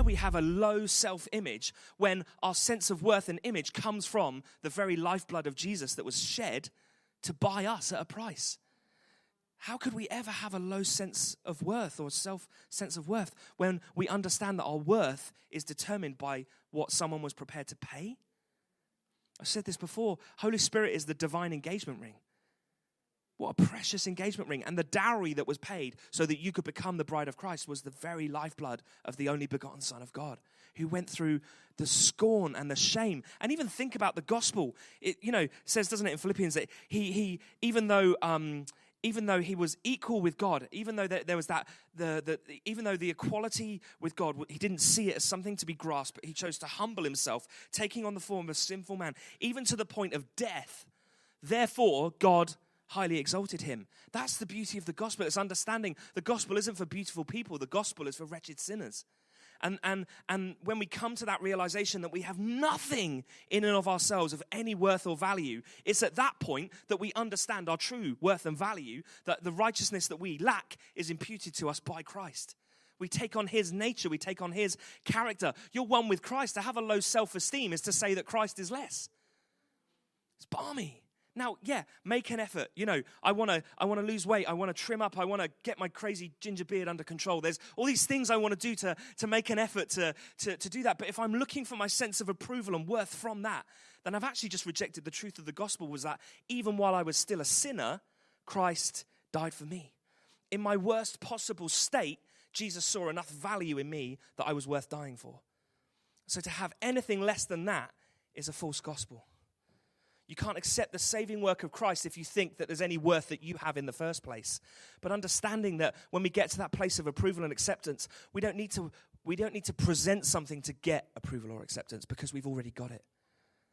we have a low self-image when our sense of worth and image comes from the very lifeblood of Jesus that was shed to buy us at a price? How could we ever have a low sense of worth or sense of worth when we understand that our worth is determined by what someone was prepared to pay? I've said this before. Holy Spirit is the divine engagement ring. What a precious engagement ring. And the dowry that was paid so that you could become the bride of Christ was the very lifeblood of the only begotten Son of God, who went through the scorn and the shame. And even think about the gospel. It says, doesn't it, in Philippians, that he even though he was equal with God, even though there was even though the equality with God, he didn't see it as something to be grasped, but he chose to humble himself, taking on the form of a sinful man, even to the point of death. Therefore, God highly exalted him. That's the beauty of the gospel. It's understanding the gospel isn't for beautiful people. The gospel is for wretched sinners. And when we come to that realization that we have nothing in and of ourselves of any worth or value, it's at that point that we understand our true worth and value, that the righteousness that we lack is imputed to us by Christ. We take on his nature. We take on his character. You're one with Christ. To have a low self-esteem is to say that Christ is less. It's balmy. Now, yeah, make an effort. I want to lose weight. I want to trim up. I want to get my crazy ginger beard under control. There's all these things I want to do to make an effort to do that. But if I'm looking for my sense of approval and worth from that, then I've actually just rejected the truth of the gospel, was that even while I was still a sinner, Christ died for me. In my worst possible state, Jesus saw enough value in me that I was worth dying for. So to have anything less than that is a false gospel. You can't accept the saving work of Christ if you think that there's any worth that you have in the first place. But understanding that when we get to that place of approval and acceptance, we don't need to present something to get approval or acceptance, because we've already got it.